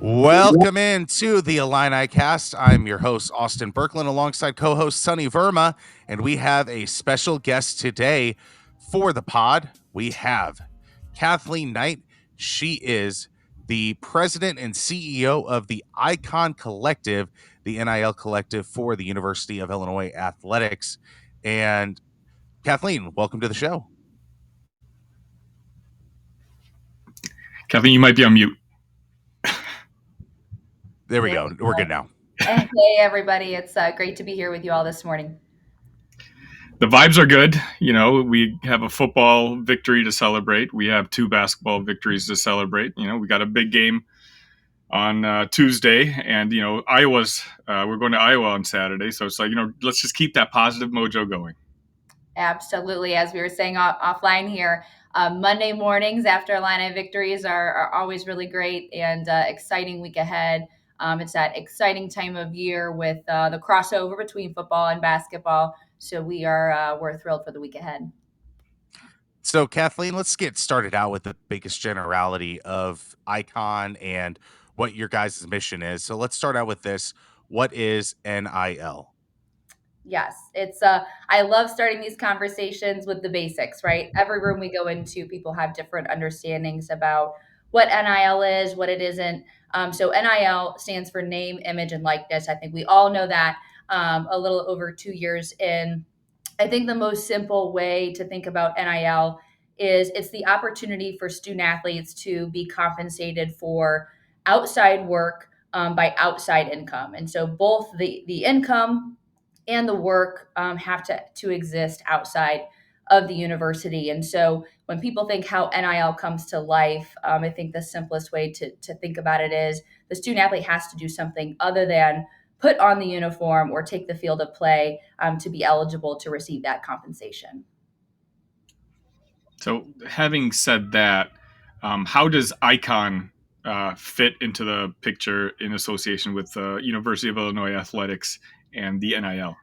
Welcome into the Illini Cast. I'm your host, Austin Berkland, alongside co-host Sunny Verma, and we have a special guest today for the pod. We have Kathleen Knight. She is the president and CEO of the Icon Collective, the NIL collective for the University of Illinois Athletics. And Kathleen, welcome to the show. Kathleen, you might be on mute. There we go. We're good now. Hey, everybody. It's great to be here with you all this morning. The vibes are good. You know, we have a football victory to celebrate. We have 2 basketball victories to celebrate. You know, we got a big game on Tuesday, and, you know, we're going to Iowa on Saturday. So it's like, you know, let's just keep that positive mojo going. Absolutely. As we were saying offline here, Monday mornings after Illini victories are always really great and exciting week ahead. It's that exciting time of year with the crossover between football and basketball. So we're thrilled for the week ahead. So, Kathleen, let's get started out with the biggest generality of Icon and what your guys' mission is. So let's start out with this. What is NIL? Yes, it's I love starting these conversations with the basics, right? Every room we go into, people have different understandings about what NIL is, what it isn't. So NIL stands for name, image, and likeness. I think we all know that a little over 2 years in. I think the most simple way to think about NIL is it's the opportunity for student athletes to be compensated for outside work by outside income. And so both the income and the work have to exist outside of the university. And so when people think how NIL comes to life, I think the simplest way to think about it is the student athlete has to do something other than put on the uniform or take the field of play to be eligible to receive that compensation. So having said that, how does Icon fit into the picture in association with the University of Illinois Athletics and the NIL?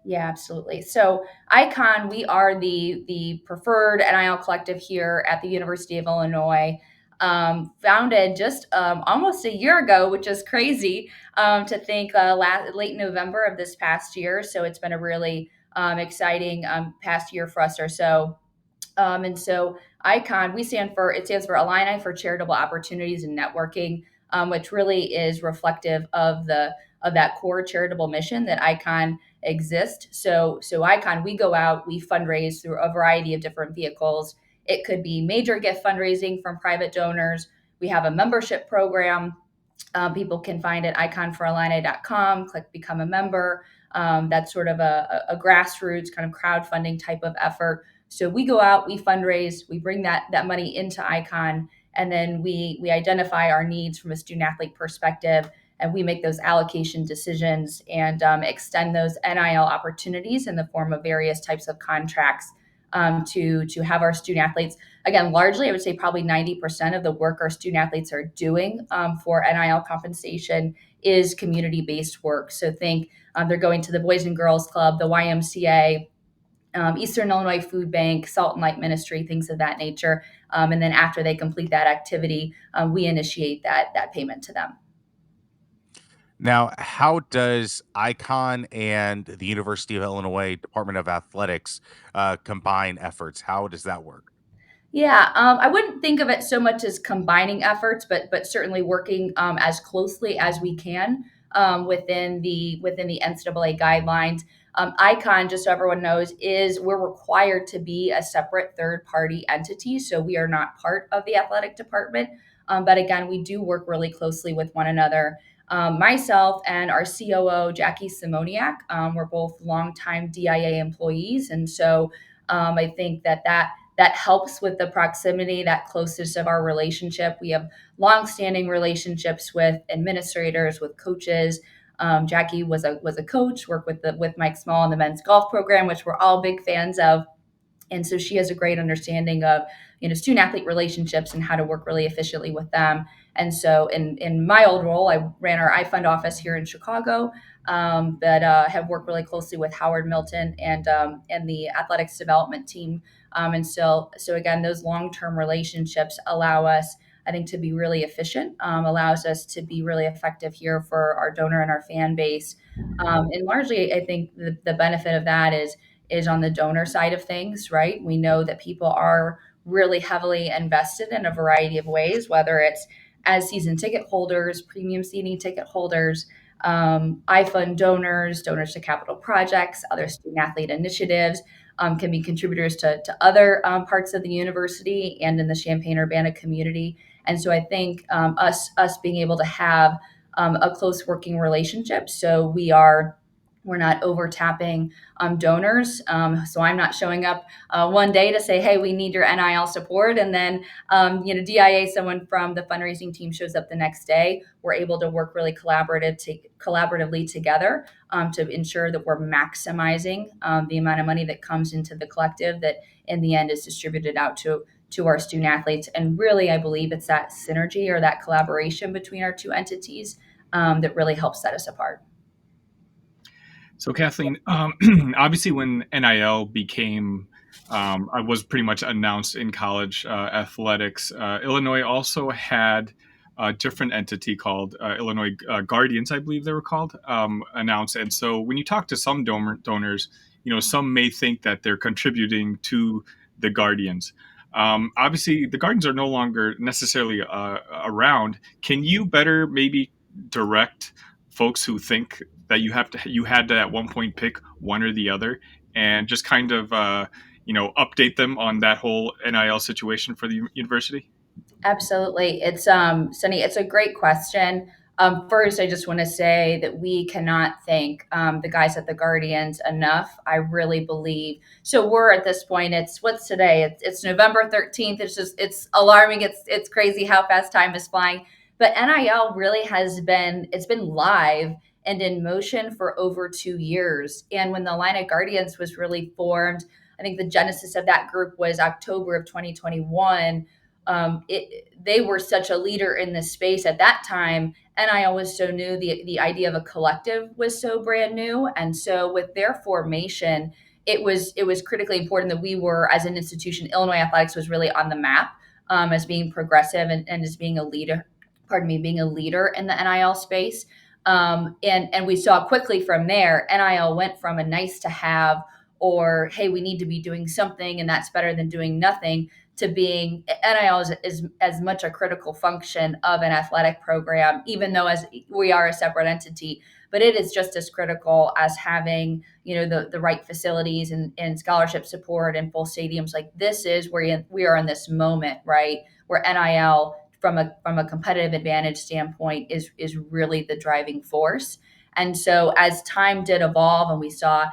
Yeah, absolutely. So Icon, we are the preferred NIL collective here at the University of Illinois. Founded just almost a year ago, which is crazy to think late November of this past year. So it's been a really exciting past year for us or so. And so Icon, it stands for Illini for Charitable Opportunities and Networking, which really is reflective of that core charitable mission that Icon exists. So Icon, we go out, we fundraise through a variety of different vehicles. It could be major gift fundraising from private donors. We have a membership program. People can find it at iconforillini.com, click become a member. That's sort of a grassroots kind of crowdfunding type of effort. So we go out, we fundraise, we bring that money into Icon, and then we identify our needs from a student athlete perspective, and we make those allocation decisions and extend those NIL opportunities in the form of various types of contracts to have our student athletes. Again, largely, I would say probably 90% of the work our student athletes are doing for NIL compensation is community-based work. So think they're going to the Boys and Girls Club, the YMCA, Eastern Illinois Food Bank, Salt and Light Ministry, things of that nature. And then after they complete that activity, we initiate that payment to them. Now, how does Icon and the University of Illinois Department of Athletics combine efforts? How does that work? Yeah, I wouldn't think of it so much as combining efforts, but certainly working as closely as we can within the NCAA guidelines. Icon, just so everyone knows, we're required to be a separate third-party entity, so we are not part of the athletic department. But again, we do work really closely with one another. Myself and our COO, Jackie Simoniak, we're both longtime DIA employees, and so I think that helps with the proximity, that closeness of our relationship. We have longstanding relationships with administrators, with coaches. Jackie was a coach, worked with Mike Small in the men's golf program, which we're all big fans of. And so she has a great understanding of, student athlete relationships and how to work really efficiently with them. And so in my old role, I ran our iFund office here in Chicago, but have worked really closely with Howard Milton and the athletics development team. And so again, those long-term relationships allow us, I think, to be really efficient, allows us to be really effective here for our donor and our fan base. And largely, I think the benefit of that is on the donor side of things, right? We know that people are really heavily invested in a variety of ways, whether it's as season ticket holders, premium seating ticket holders, iFund donors, donors to capital projects, other student athlete initiatives, can be contributors to other parts of the university and in the Champaign-Urbana community. And so I think us being able to have a close working relationship, so we're not over tapping donors. So I'm not showing up one day to say, hey, we need your NIL support. And then, DIA, someone from the fundraising team shows up the next day. We're able to work really collaboratively together to ensure that we're maximizing the amount of money that comes into the collective that in the end is distributed out to our student athletes. And really, I believe it's that synergy or that collaboration between our two entities that really helps set us apart. So, Kathleen, obviously, when NIL became, I was pretty much announced in college athletics. Illinois also had a different entity called Illinois Guardians, I believe they were called, announced. And so, when you talk to some donors, some may think that they're contributing to the Guardians. Obviously, the Guardians are no longer necessarily around. Can you better maybe direct folks who think that you had to at one point pick one or the other, and just kind of update them on that whole NIL situation for the university? Absolutely. It's Sunny, it's a great question. First, I just want to say that we cannot thank the guys at the Guardians enough. I really believe. So we're at this point. What's today? It's November 13th. It's alarming. It's crazy how fast time is flying. But NIL really it's been live and in motion for over 2 years. And when the Illini Guardians was really formed, I think the genesis of that group was October of 2021. They were such a leader in this space at that time, and I always so new. The idea of a collective was so brand new, and so with their formation, it was critically important that we were, as an institution, Illinois athletics was really on the map as being progressive and as being a leader. Pardon me, being a leader in the NIL space. And we saw quickly from there, NIL went from a nice to have, or hey, we need to be doing something, and that's better than doing nothing, to being NIL is as much a critical function of an athletic program, even though as we are a separate entity, but it is just as critical as having, the right facilities and scholarship support and full stadiums. Like, this is where we are in this moment, right? Where NIL from a competitive advantage standpoint is really the driving force. And so as time did evolve and we saw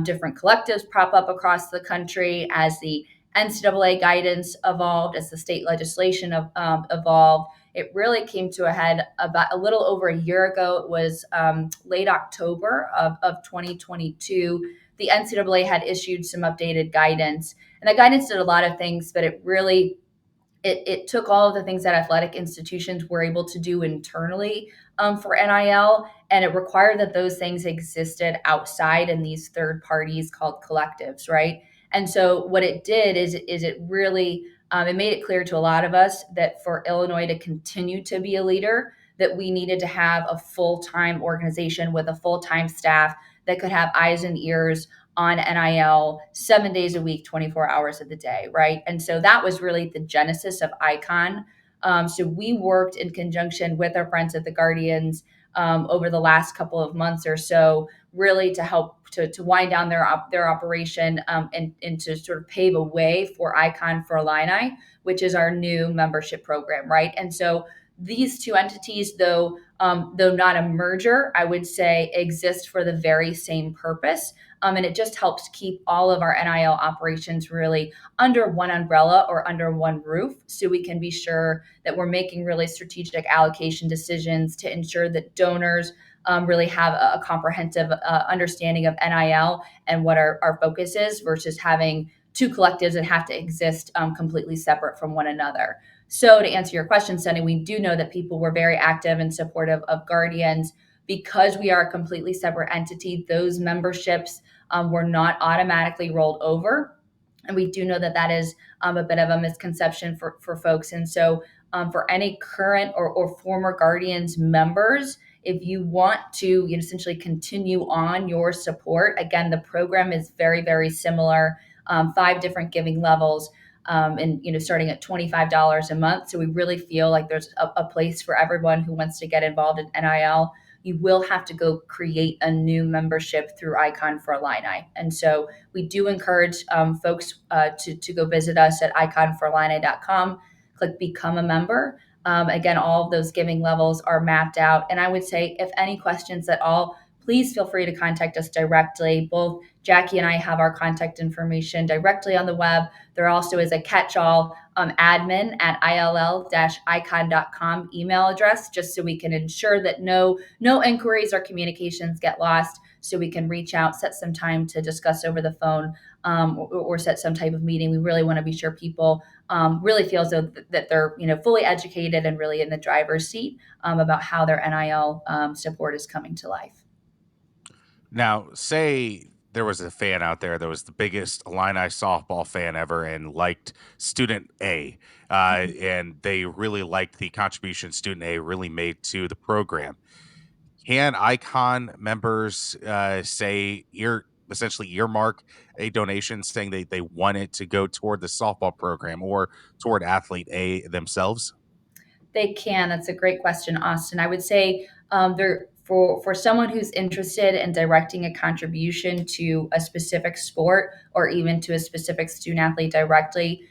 different collectives prop up across the country, as the NCAA guidance evolved, as the state legislation evolved, it really came to a head about a little over a year ago. It was late October of 2022. The NCAA had issued some updated guidance, and the guidance did a lot of things, but it took all of the things that athletic institutions were able to do internally for NIL, and it required that those things existed outside in these third parties called collectives, right? And so what it did is it really it made it clear to a lot of us that for Illinois to continue to be a leader, that we needed to have a full-time organization with a full-time staff that could have eyes and ears on NIL 7 days a week, 24 hours of the day, right? And so that was really the genesis of ICON. So we worked in conjunction with our friends at the Guardians over the last couple of months or so, really to help to wind down their operation and to sort of pave a way for ICON for Illini, which is our new membership program, right? And so these two entities, though not a merger, I would say exist for the very same purpose. And it just helps keep all of our NIL operations really under one umbrella or under one roof, so we can be sure that we're making really strategic allocation decisions to ensure that donors really have a comprehensive understanding of NIL and what our focus is, versus having two collectives that have to exist completely separate from one another. So to answer your question, Sunny, we do know that people were very active and supportive of Guardians. Because we are a completely separate entity, those memberships were not automatically rolled over. And we do know that that is a bit of a misconception for folks. And so, for any current or former Guardians members, if you want to essentially continue on your support, again, the program is very, very similar. 5 different giving levels, and starting at $25 a month. So we really feel like there's a place for everyone who wants to get involved in NIL. You will have to go create a new membership through Icon for Illini. And so we do encourage folks to go visit us at iconforillini.com, click become a member. Again, all of those giving levels are mapped out. And I would say, if any questions at all, please feel free to contact us directly. Both Jackie and I have our contact information directly on the web. There also is a catch-all admin at ill-icon.com email address, just so we can ensure that no inquiries or communications get lost, so we can reach out, set some time to discuss over the phone, or set some type of meeting. We really want to be sure people really feel as though that they're fully educated and really in the driver's seat about how their NIL support is coming to life. Now, say there was a fan out there that was the biggest Illini softball fan ever and liked Student A, and they really liked the contribution Student A really made to the program. Can Icon members say essentially earmark a donation saying they want it to go toward the softball program or toward athlete A themselves? They can. That's a great question, Austin. I would say there for someone who's interested in directing a contribution to a specific sport or even to a specific student athlete directly.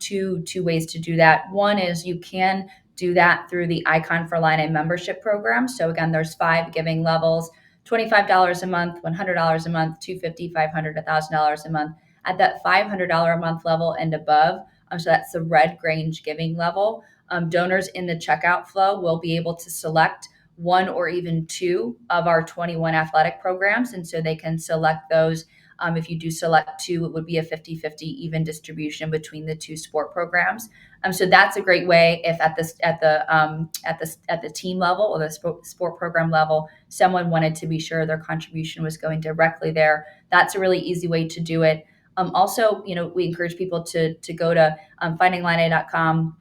Two ways to do that. One is you can do that through the Icon for Illini membership program. So again, there's 5 giving levels: $25 a month, $100 a month, $250, $500, $1,000 a month. At that $500 a month level and above, so that's the red Grange giving level. Donors in the checkout flow will be able to select one or even two of our 21 athletic programs. And so they can select those. If you do select two, it would be a 50-50 even distribution between the two sport programs. So that's a great way if at the team level or the sport program level, someone wanted to be sure their contribution was going directly there. That's a really easy way to do it. Also, we encourage people to go to findingline.com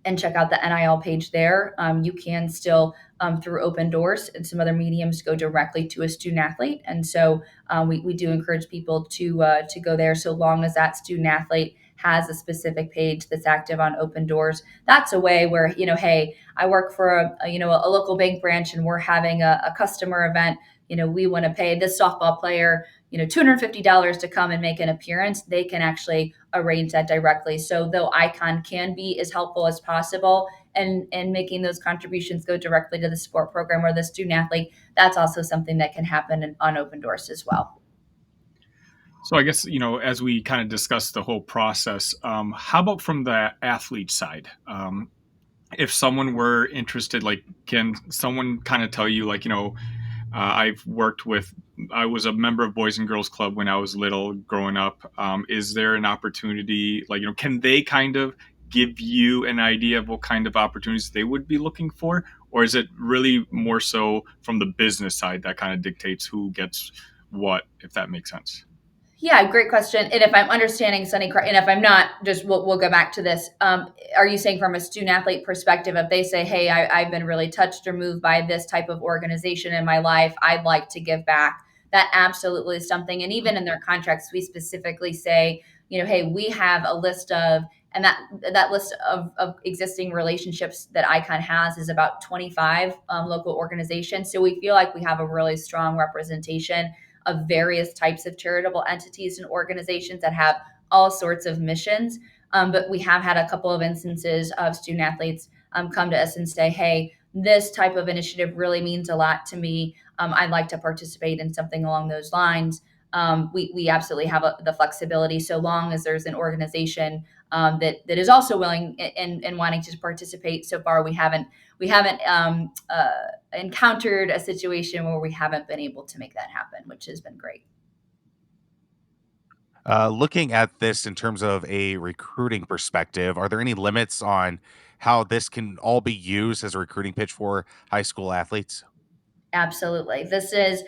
and check out the NIL page there. You can still, through Open Doors and some other mediums, go directly to a student athlete. And so we do encourage people to go there, so long as that student athlete has a specific page that's active on Open Doors. That's a way where, hey, I work for a local bank branch and we're having a customer event. We want to pay this softball player $250 to come and make an appearance. They can actually arrange that directly. So though Icon can be as helpful as possible and making those contributions go directly to the sport program or the student athlete, that's also something that can happen on Open Doors as well. So I guess, as we kind of discuss the whole process, how about from the athlete side? If someone were interested, like, can someone kind of tell you, like, I was a member of Boys and Girls Club when I was little growing up. Is there an opportunity, like, can they kind of give you an idea of what kind of opportunities they would be looking for? Or is it really more so from the business side that kind of dictates who gets what, if that makes sense? Yeah, great question. And if I'm understanding Sunny, and if I'm not, just we'll go back to this. Are you saying from a student athlete perspective, if they say, "Hey, I've been really touched or moved by this type of organization in my life, I'd like to give back," that absolutely is something. And even in their contracts, we specifically say, "Hey, we have a list of," and that list of existing relationships that Icon has is about 25 local organizations. So we feel like we have a really strong representation of various types of charitable entities and organizations that have all sorts of missions. But we have had a couple of instances of student athletes come to us and say, "Hey, this type of initiative really means a lot to me. I'd like to participate in something along those lines." We absolutely have the flexibility, so long as there's an organization that is also willing and wanting to participate. So far, we haven't encountered a situation where we haven't been able to make that happen, which has been great. Looking at this in terms of a recruiting perspective, are there any limits on how this can all be used as a recruiting pitch for high school athletes? Absolutely. This is,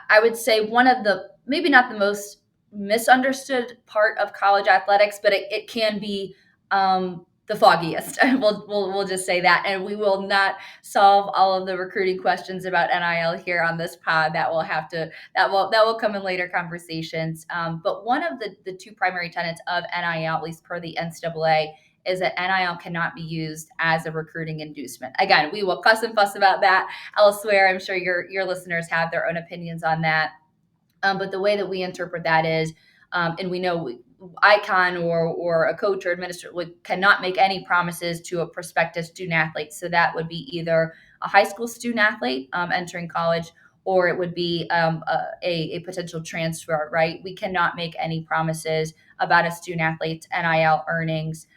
I would say, one of the, maybe not the most misunderstood part of college athletics, but it can be the foggiest. We'll just say that, and we will not solve all of the recruiting questions about NIL here on this pod. That will come in later conversations. But one of the two primary tenets of NIL, at least per the NCAA, is that NIL cannot be used as a recruiting inducement. Again, we will cuss and fuss about that elsewhere. I'm sure your listeners have their own opinions on that. But the way that we interpret that is, and we know icon or a coach or administrator cannot make any promises to a prospective student athlete. So that would be either a high school student athlete entering college, or it would be a potential transfer, right? We cannot make any promises about a student athlete's NIL earnings.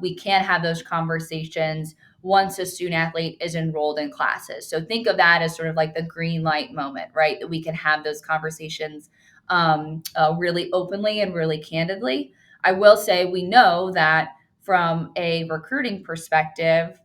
We can have those conversations once a student athlete is enrolled in classes. So think of that as sort of like the green light moment, right? That we can have those conversations really openly and really candidly. I will say we know that from a recruiting perspective,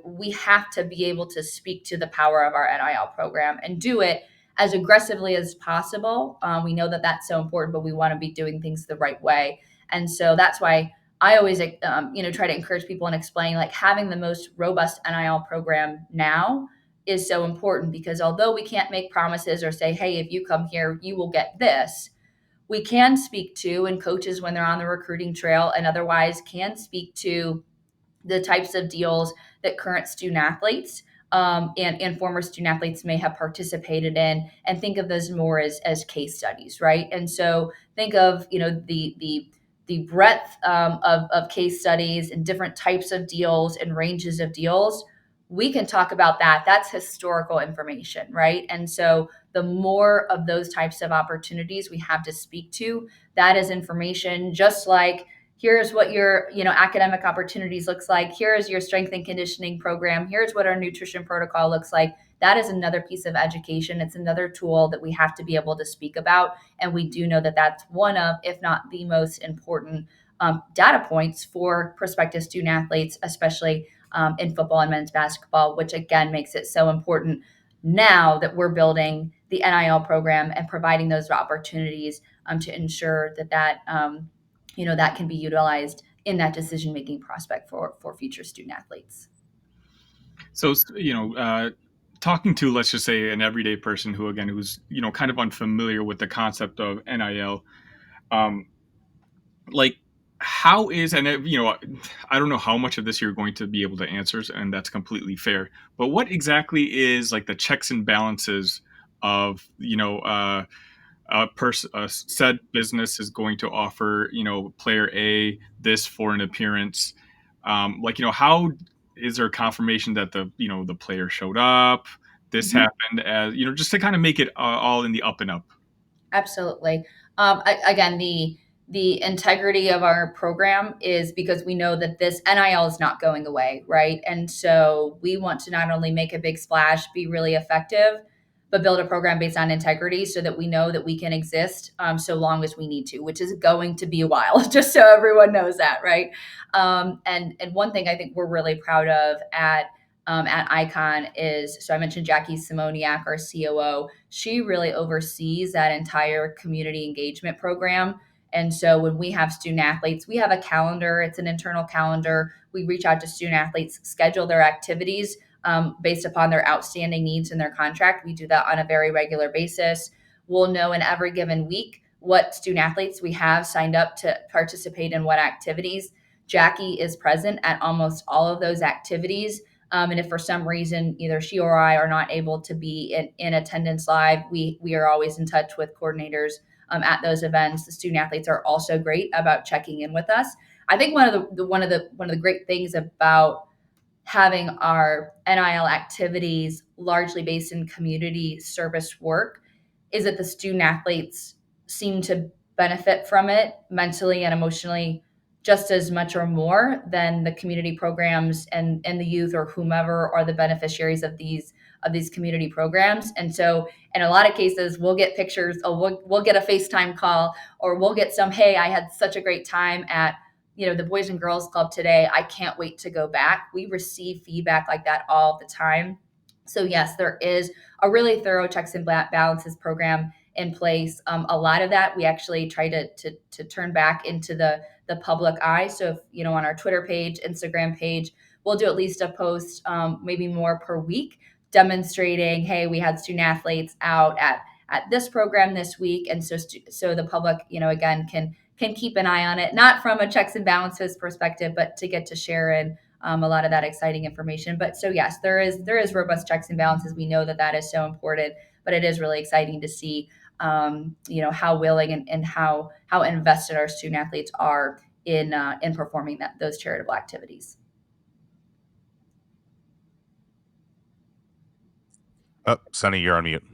we have to be able to speak to the power of our NIL program and do it as aggressively as possible. We know that that's so important, but we want to be doing things the right way. And so that's why I always, try to encourage people and explain, like, having the most robust NIL program now is so important, because although we can't make promises or say, hey, if you come here, you will get this, we can speak to, and coaches when they're on the recruiting trail and otherwise can speak to the types of deals that current student athletes and former student athletes may have participated in, and think of those more as case studies, right? And so think of the breadth of case studies and different types of deals and ranges of deals. We can talk about that. That's historical information, right? And so the more of those types of opportunities we have to speak to, that is information. Just like, here's what your academic opportunities looks like, here's your strength and conditioning program, here's what our nutrition protocol looks like. That is another piece of education. It's another tool that we have to be able to speak about, and we do know that that's one of, if not the most important data points for prospective student athletes, especially in football and men's basketball, which again makes it so important now that we're building the NIL program and providing those opportunities to ensure that that can be utilized in that decision-making prospect for future student athletes. So, talking to, let's just say, an everyday person who's kind of unfamiliar with the concept of NIL, like, how is, and I don't know how much of this you're going to be able to answer, and that's completely fair, but what exactly is like the checks and balances of a said business is going to offer player A this for an appearance, how is there confirmation that the player showed up, this happened, as just to kind of make it all in the up and up? Absolutely. Again, the integrity of our program is because we know that this NIL is not going away, right? And so we want to not only make a big splash, be really effective, but build a program based on integrity so that we know that we can exist so long as we need to, which is going to be a while, just so everyone knows that, right? And one thing I think we're really proud of at Icon is, so I mentioned Jackie Simoniak, our COO. She really oversees that entire community engagement program. And so when we have student athletes, we have a calendar. It's an internal calendar. We reach out to student athletes, schedule their activities based upon their outstanding needs in their contract. We do that on a very regular basis. We'll know in every given week what student athletes we have signed up to participate in what activities. Jackie is present at almost all of those activities. And if for some reason either she or I are not able to be in attendance live, we are always in touch with coordinators at those events. The student athletes are also great about checking in with us. I think one of the great things about having our NIL activities largely based in community service work is that the student athletes seem to benefit from it mentally and emotionally just as much or more than the community programs and the youth or whomever are the beneficiaries of these community programs. And so in a lot of cases, we'll get pictures, or we'll get a FaceTime call, or we'll get some, hey, I had such a great time at the Boys and Girls Club today. I can't wait to go back. We receive feedback like that all the time. So yes, there is a really thorough checks and balances program in place. A lot of that we actually try to turn back into the public eye. So if, on our Twitter page, Instagram page, we'll do at least a post, maybe more per week, demonstrating, hey, we had student athletes out at this program this week, and so the public, again, can keep an eye on it, not from a checks and balances perspective, but to get to share in a lot of that exciting information. But so yes, there is robust checks and balances. We know that is so important, but it is really exciting to see, how willing and how invested our student athletes are in performing those charitable activities. Oh, Sonny, you're on mute.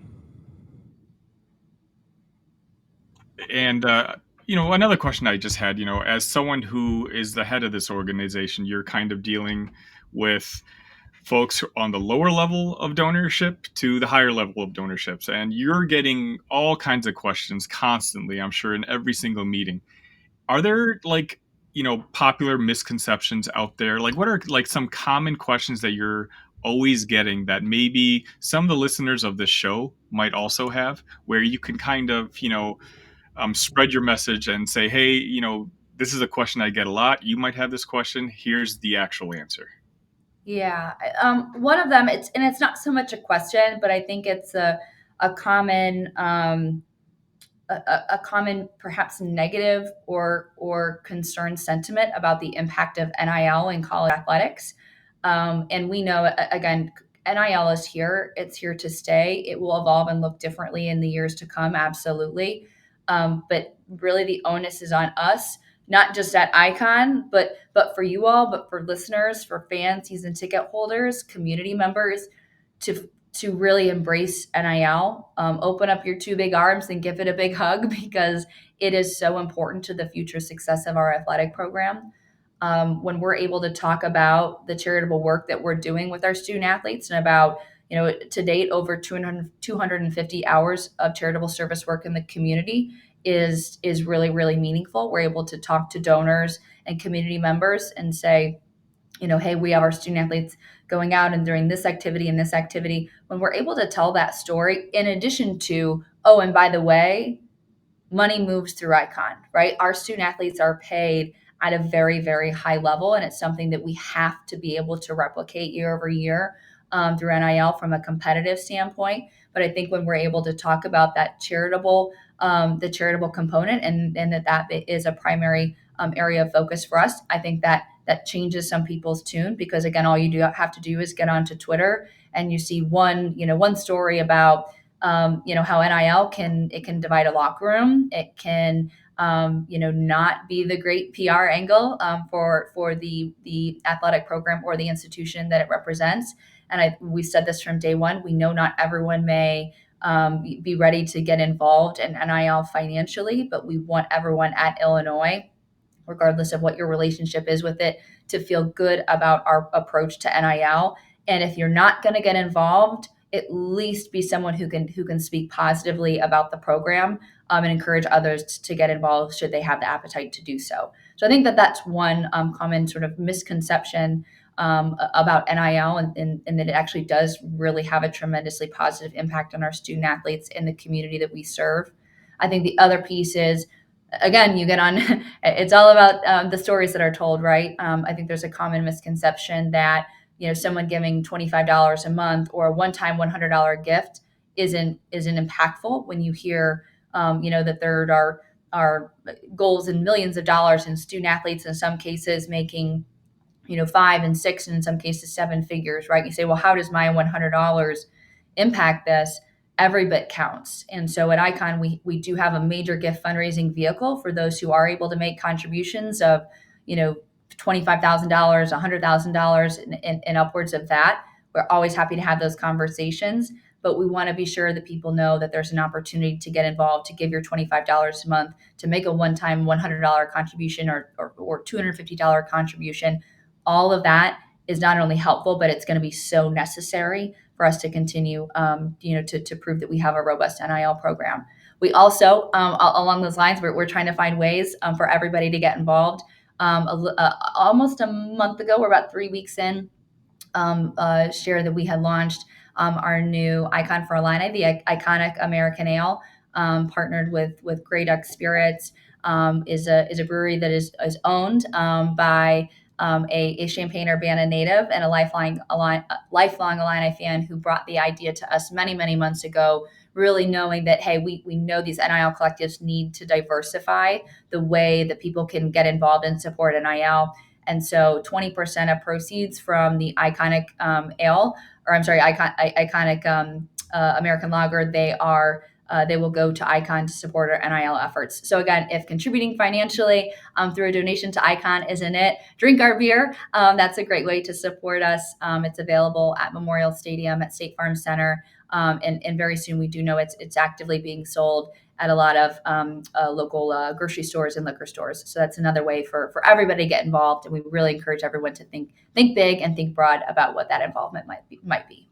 And another question I just had, as someone who is the head of this organization, you're kind of dealing with folks on the lower level of donorship to the higher level of donorships, and you're getting all kinds of questions constantly, I'm sure, in every single meeting. Are there popular misconceptions out there? Like, what are some common questions that you're always getting that maybe some of the listeners of this show might also have, where you can kind of spread your message and say, hey, this is a question I get a lot. You might have this question. Here's the actual answer. Yeah, one of them, it's not so much a question, but I think it's a common, a common, perhaps negative or concerned sentiment about the impact of NIL in college athletics. And we know, again, NIL is here; it's here to stay. It will evolve and look differently in the years to come, absolutely. But really, the onus is on us, not just at Icon, but for you all, but for listeners, for fans, season ticket holders, community members, to really embrace NIL. Open up your two big arms and give it a big hug, because it is so important to the future success of our athletic program. When we're able to talk about the charitable work that we're doing with our student athletes, and about, to date, over 250 hours of charitable service work in the community is really, really meaningful. We're able to talk to donors and community members and say, hey, we have our student athletes going out and doing this activity and this activity. When we're able to tell that story, in addition to, oh, and by the way, money moves through Icon, right? Our student athletes are paid at a very, very high level, and it's something that we have to be able to replicate year over year, through NIL from a competitive standpoint. But I think when we're able to talk about that charitable, the charitable component, and that is a primary area of focus for us, I think that changes some people's tune, because again, all you have to do is get onto Twitter and you see one story about, how NIL can divide a locker room. It can, not be the great PR angle, for the athletic program or the institution that it represents. And we said this from day one. We know not everyone may be ready to get involved in NIL financially, but we want everyone at Illinois, regardless of what your relationship is with it, to feel good about our approach to NIL. And if you're not going to get involved, at least be someone who can speak positively about the program, and encourage others to get involved should they have the appetite to do so. So I think that's one common sort of misconception about NIL, and that it actually does really have a tremendously positive impact on our student athletes in the community that we serve. I think the other piece is, again, you get on, it's all about the stories that are told, right? I think there's a common misconception that, someone giving $25 a month or a one-time $100 gift isn't impactful. When you hear, that there are goals in millions of dollars, and student athletes in some cases making, 5 and 6, and in some cases 7 figures, right? You say, well, how does my $100 impact this? Every bit counts. And so at Icon, we do have a major gift fundraising vehicle for those who are able to make contributions of, $25,000, $100,000, and upwards of that. We're always happy to have those conversations, but we want to be sure that people know that there's an opportunity to get involved, to give your $25 a month, to make a one-time $100 contribution, or $250 contribution. All of that is not only helpful, but it's going to be so necessary for us to continue, to prove that we have a robust NIL program. We also, along those lines, we're trying to find ways for everybody to get involved. Almost a month ago, we're about 3 weeks in, share that we had launched our new Icon for Illini, the iconic American Ale. partnered with Grey Duck Spirits, is a brewery that is owned by a Champaign-Urbana native and a lifelong Illini fan who brought the idea to us many months ago, really knowing that, hey, we know these NIL collectives need to diversify the way that people can get involved and support NIL. And so 20% of proceeds from the iconic American Lager, they will go to Icon to support our NIL efforts. So again, if contributing financially through a donation to Icon isn't it, drink our beer. That's a great way to support us. It's available at Memorial Stadium, at State Farm Center, and very soon we do know it's actively being sold at a lot of local grocery stores and liquor stores. So that's another way for everybody to get involved, and we really encourage everyone to think big and think broad about what that involvement might be.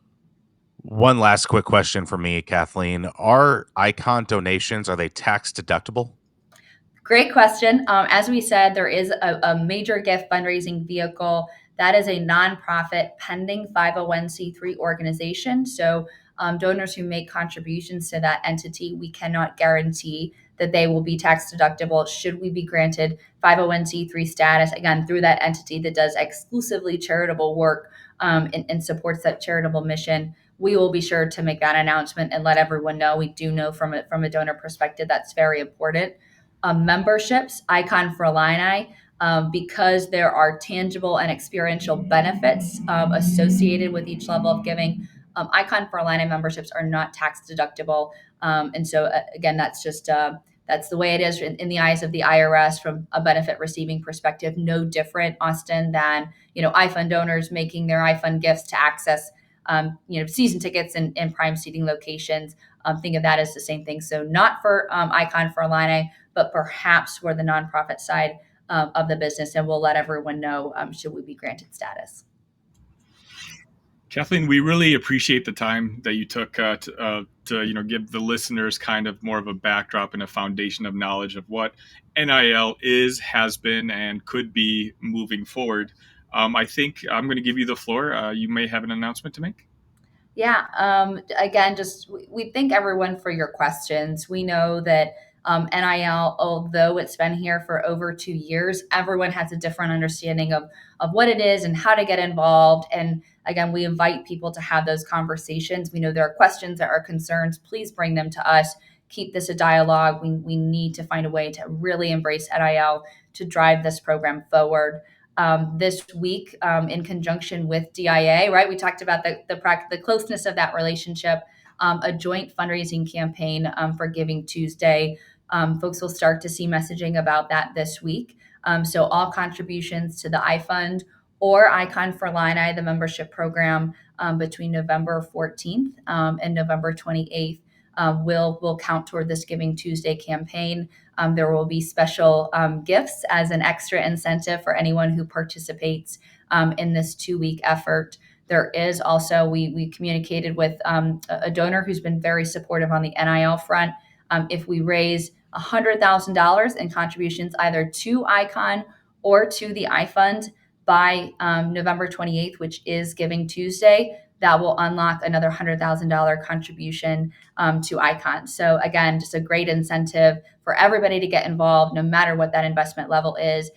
One last quick question for me, Kathleen. Are Icon donations, are they tax deductible? Great question. As we said, there is a major gift fundraising vehicle that is a nonprofit pending 501c3 organization. So donors who make contributions to that entity, we cannot guarantee that they will be tax deductible should we be granted 501c3 status, again, through that entity that does exclusively charitable work and supports that charitable mission. We will be sure to make that announcement and let everyone know. We do know from a donor perspective that's very important. Memberships, Icon for Illini, because there are tangible and experiential benefits associated with each level of giving. Icon for Illini memberships are not tax deductible, and so again, that's the way it is in the eyes of the IRS from a benefit receiving perspective. No different, Austin, than iFund donors making their iFund gifts to access season tickets and prime seating locations. Think of that as the same thing. So not for Icon for Illini, but perhaps for the nonprofit side of the business, and we'll let everyone know should we be granted status. Kathleen, we really appreciate the time that you took to give the listeners kind of more of a backdrop and a foundation of knowledge of what NIL is, has been, and could be moving forward. I think I'm going to give you the floor. You may have an announcement to make. Yeah. Again, we thank everyone for your questions. We know that NIL, although it's been here for over 2 years, everyone has a different understanding of what it is and how to get involved. And again, we invite people to have those conversations. We know there are questions, there are concerns. Please bring them to us. Keep this a dialogue. We need to find a way to really embrace NIL to drive this program forward. This week, in conjunction with DIA, right? We talked about the closeness of that relationship, a joint fundraising campaign for Giving Tuesday. Folks will start to see messaging about that this week. So all contributions to the iFund or Icon for Illini, the membership program, between November 14th and November 28th will count toward this Giving Tuesday campaign. There will be special gifts as an extra incentive for anyone who participates in this 2-week effort. There is also, we communicated with a donor who's been very supportive on the NIL front. If we raise $100,000 in contributions either to Icon or to the iFund by November 28th, which is Giving Tuesday, that will unlock another $100,000 contribution to Icon. So again, just a great incentive for everybody to get involved, no matter what that investment level is.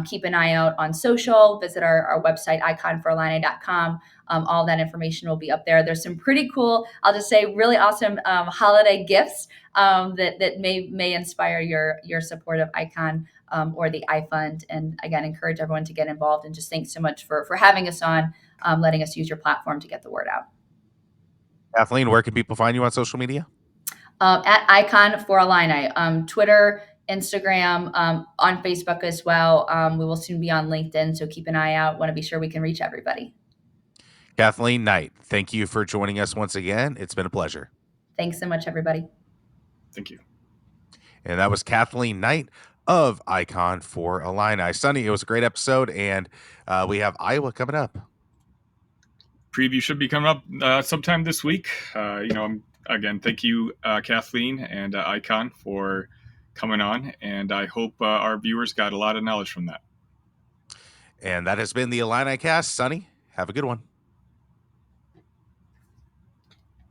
Keep an eye out on social. Visit our website, iconforillini.com. All that information will be up there. There's some pretty cool, I'll just say, really awesome holiday gifts that may inspire your support of Icon or the iFund. And again, encourage everyone to get involved. And just thanks so much for having us on, letting us use your platform to get the word out. Kathleen, where can people find you on social media? At Icon for Illini, Twitter, Instagram, on Facebook as well. We will soon be on LinkedIn, so keep an eye out. Want to be sure we can reach everybody. Kathleen Knight, thank you for joining us once again. It's been a pleasure. Thanks so much, everybody. Thank you. And that was Kathleen Knight of Icon for Illini. Sonny, it was a great episode, and we have Iowa coming up. Preview should be coming up sometime this week. Again, thank you, Kathleen and Icon, for coming on, and I hope our viewers got a lot of knowledge from that. And that has been the Illini Cast. Sonny, have a good one.